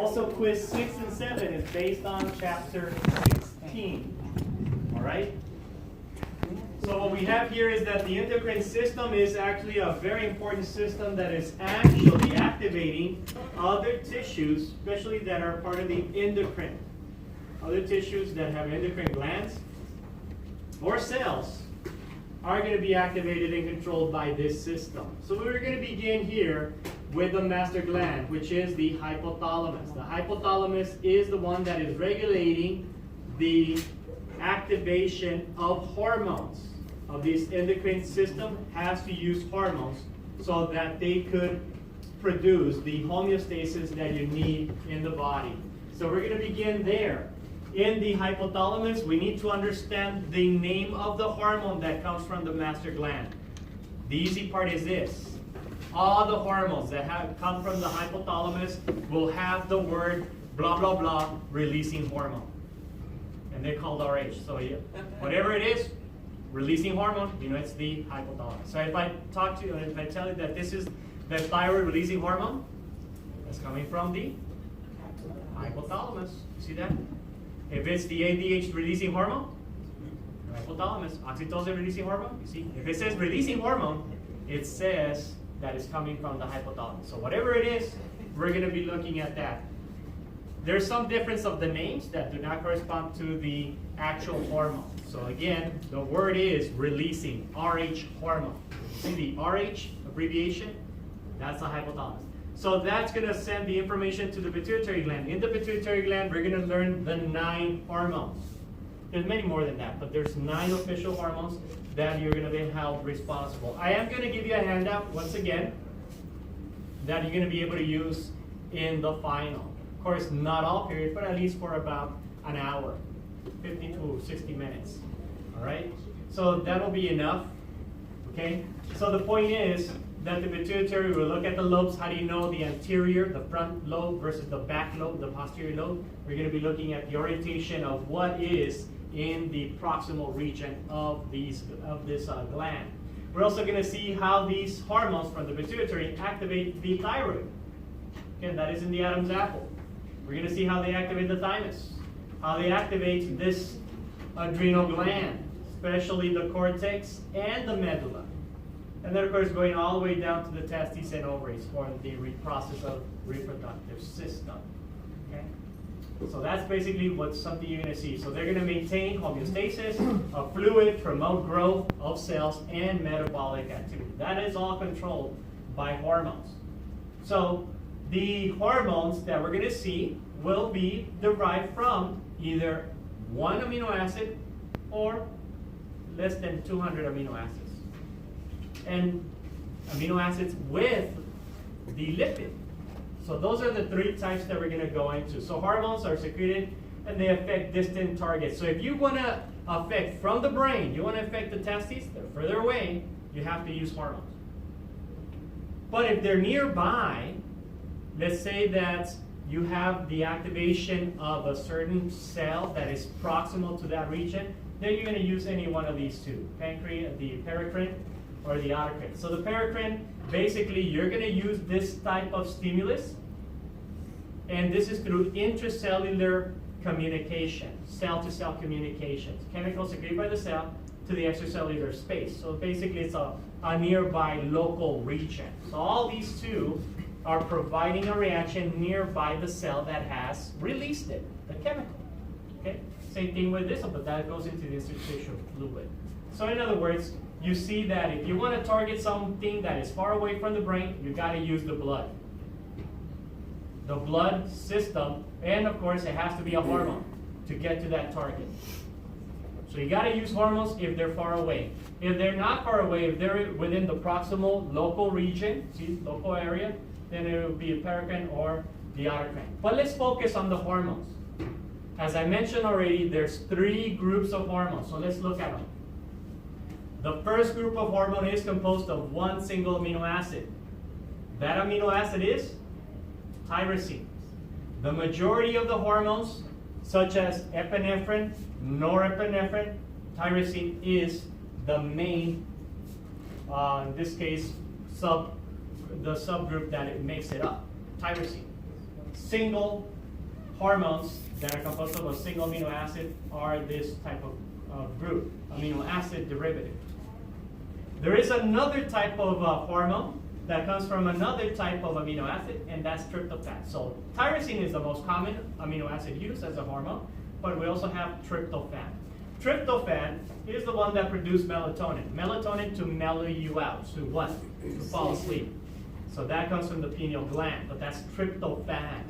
Also, quiz 6 and 7 is based on chapter 16. All right? So what we have here is that the endocrine system is actually a very important system that is actually activating other tissues, especially that are part of the endocrine. Other tissues that have endocrine glands or cells are going to be activated and controlled by this system. So we're going to begin here with the master gland, which is the hypothalamus. The hypothalamus is the one that is regulating the activation of hormones. Of this endocrine system has to use hormones so that they could produce the homeostasis that you need in the body. So we're going to begin there. In the hypothalamus, we need to understand the name of the hormone that comes from the master gland. The easy part is this. All the hormones that come from the hypothalamus will have the word blah, blah, blah, releasing hormone. And they're called RH. So whatever it is, releasing hormone, you know it's the hypothalamus. So if I talk to you, if I tell you that this is the thyroid releasing hormone, that's coming from the hypothalamus. See that? If it's the ADH releasing hormone, hypothalamus, oxytocin releasing hormone, you see? If it says releasing hormone, it says that it's coming from the hypothalamus. So whatever it is, we're going to be looking at that. There's some difference of the names that do not correspond to the actual hormone. So again, the word is releasing, RH hormone. See the RH abbreviation? That's the hypothalamus. So that's going to send the information to the pituitary gland. In the pituitary gland, we're going to learn the 9 hormones. There's many more than that, but there's 9 official hormones that you're going to be held responsible. I am going to give you a handout, once again, that you're going to be able to use in the final. Of course, not all periods, but at least for about an hour, 50 to 60 minutes. All right? So that'll be enough. Okay? So the point is that the pituitary will look at the lobes. How do you know the anterior, the front lobe versus the back lobe, the posterior lobe? We're going to be looking at the orientation of what is in the proximal region of this gland. We're also going to see how these hormones from the pituitary activate the thyroid. Again, that is in the Adam's apple. We're going to see how they activate the thymus, how they activate this adrenal gland, especially the cortex and the medulla. And then, of course, going all the way down to the testes and ovaries for the process of reproductive system. Okay? So that's basically what's something you're going to see. So they're going to maintain homeostasis of fluid, promote growth of cells, and metabolic activity. That is all controlled by hormones. So the hormones that we're going to see will be derived from either one amino acid or less than 200 amino acids. And amino acids with the lipid. So those are the 3 types that we're going to go into. So hormones are secreted and they affect distant targets. So if you want to affect from the brain, you want to affect the testes, they're further away, you have to use hormones. But if they're nearby, let's say that you have the activation of a certain cell that is proximal to that region, then you're going to use any one of these 2, the paracrine or the autocrine. So the paracrine, basically you're going to use this type of stimulus, and this is through intracellular communication, cell-to-cell communications, chemicals secreted by the cell to the extracellular space. So basically it's a nearby local region. So all these 2 are providing a reaction nearby the cell that has released it, the chemical. Okay? Same thing with this one, but that goes into the interstitial fluid. So in other words, you see that if you want to target something that is far away from the brain, you've got to use the blood. The blood system, and of course it has to be a hormone to get to that target. So you got to use hormones if they're far away. If they're not far away, if they're within the proximal local region, see, local area, then it will be a paracrine or the autocrine. But let's focus on the hormones. As I mentioned already, there's 3 groups of hormones, so let's look at them. The first group of hormone is composed of one single amino acid. That amino acid is tyrosine. The majority of the hormones, such as epinephrine, norepinephrine, tyrosine is the main, in this case, the subgroup that it makes it up, tyrosine. single hormones that are composed of a single amino acid are this type of group, amino acid derivative. There is another type of hormone that comes from another type of amino acid, and that's tryptophan. So tyrosine is the most common amino acid used as a hormone, but we also have tryptophan. Tryptophan is the one that produces melatonin. Melatonin to mellow you out, to what? To fall asleep. So that comes from the pineal gland, but that's tryptophan.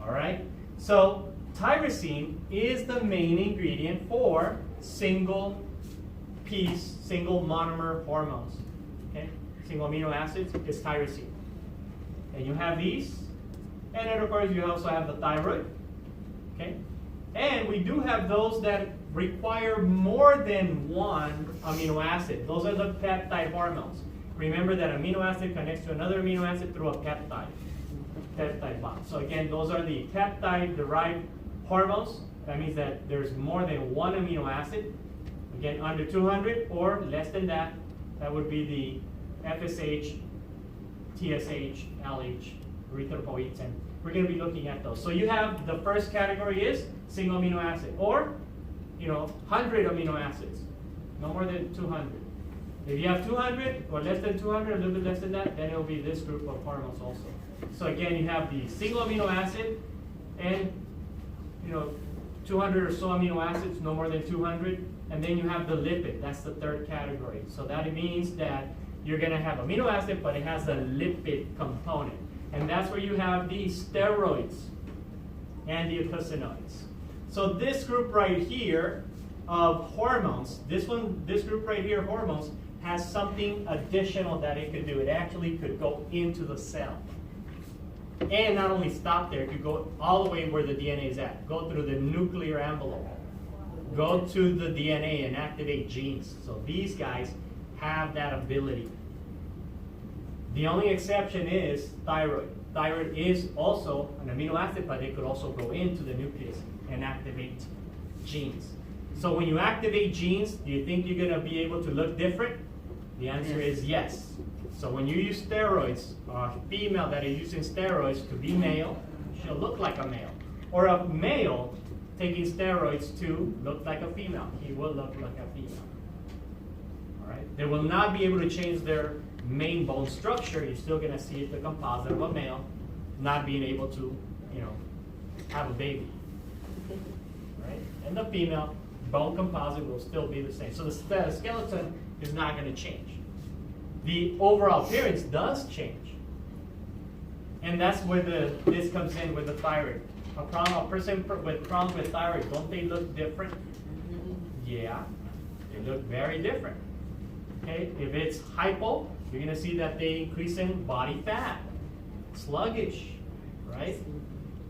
All right? So tyrosine is the main ingredient for single piece, single monomer hormones. Okay? Single amino acids is tyrosine. And you have these, and then of course you also have the thyroid. Okay? And we do have those that require more than one amino acid. Those are the peptide hormones. Remember that amino acid connects to another amino acid through a peptide bond. So again, those are the peptide-derived hormones. That means that there's more than one amino acid. Again, under 200 or less than that, that would be the FSH, TSH, LH, erythropoietin. We're going to be looking at those. So you have the first category is single amino acid, or 100 amino acids, no more than 200. If you have 200 or less than 200, a little bit less than that, then it will be this group of hormones also. So again, you have the single amino acid and 200 or so amino acids, no more than 200, and then you have the lipid. That's the third category. So that means that you're going to have amino acid, but it has a lipid component. And that's where you have the steroids and the eicosanoids. So this group right here of hormones, this group right here, hormones, has something additional that it could do. It actually could go into the cell. And not only stop there, it could go all the way where the DNA is at. Go through the nuclear envelope. Go to the DNA and activate genes. So these guys have that ability. The only exception is thyroid. Thyroid is also an amino acid, but it could also go into the nucleus and activate genes. So when you activate genes, do you think you're going to be able to look different? The answer is yes. So when you use steroids, a female that is using steroids to be male, she'll look like a male. Or a male taking steroids to look like a female, he will look like a female. All right? They will not be able to change their main bone structure. You're still going to see the composite of a male not being able to, have a baby. Right? And the female bone composite will still be the same. So the skeleton is not going to change. The overall appearance does change. And that's where this comes in with the thyroid. A person with problems with thyroid, don't they look different? Yeah, they look very different. Okay, if it's hypo, you're going to see that they increase in body fat, sluggish, right?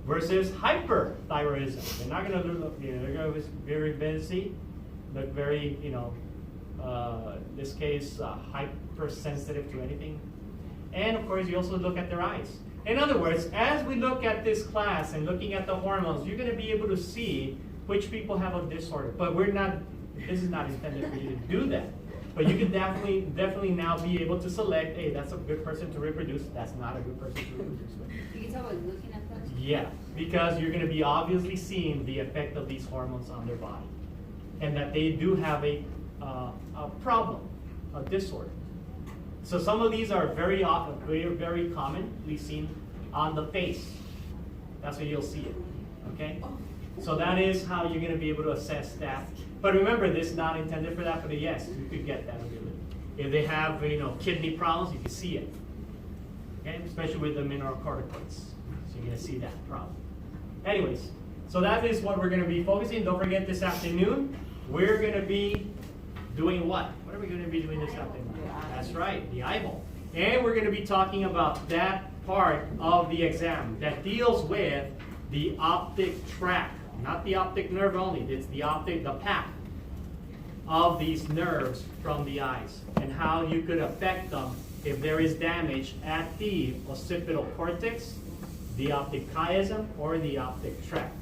Versus hyperthyroidism. They're not going to look, they're going to be very busy, look very, in this case, hypersensitive to anything. And of course, you also look at their eyes. In other words, as we look at this class and looking at the hormones, you're going to be able to see which people have a disorder. But this is not intended for you to do that. But you can definitely now be able to select, hey, that's a good person to reproduce, that's not a good person to reproduce with. You can tell by looking at those? Yeah, because you're going to be obviously seeing the effect of these hormones on their body. And that they do have a problem, a disorder. So some of these are very often, very commonly seen on the face. That's where you'll see it, okay? So that is how you're going to be able to assess that. But remember, this is not intended for that, but yes, you could get that ability. If they have, kidney problems, you can see it, okay? Especially with the mineralocorticoids. So you're going to see that problem. Anyways, so that is what we're going to be focusing. Don't forget, this afternoon, we're going to be doing what? What are we going to be doing this afternoon? That's right, the eyeball. And we're going to be talking about that part of the exam that deals with the optic tract. Not the optic nerve only, it's the path of these nerves from the eyes and how you could affect them if there is damage at the occipital cortex, the optic chiasm, or the optic tract.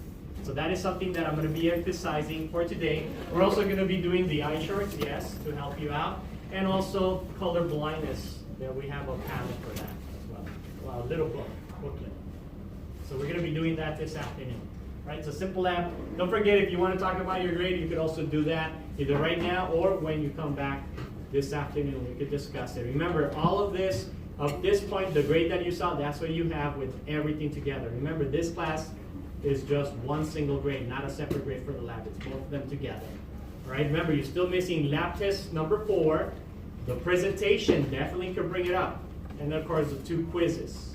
So that is something that I'm going to be emphasizing for today. We're also going to be doing the eye shorts, yes, to help you out, and also color blindness. There we have a panel for that as well. A little booklet. So we're going to be doing that this afternoon. Right? It's a simple lab. Don't forget, if you want to talk about your grade, you could also do that either right now or when you come back this afternoon. We could discuss it. Remember, all of this, up this point, the grade that you saw, that's what you have with everything together. Remember, this class is just one single grade, not a separate grade for the lab. It's both of them together. All right? Remember, you're still missing lab test number 4. The presentation definitely could bring it up. And of course, the 2 quizzes.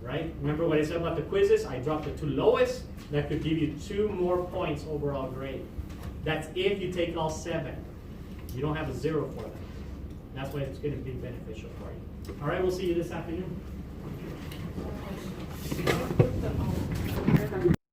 Right? Remember what I said about the quizzes? I dropped the 2 lowest. That could give you 2 more points overall grade. That's if you take all 7. You don't have a 0 for them. That's why it's going to be beneficial for you. All right, we'll see you this afternoon.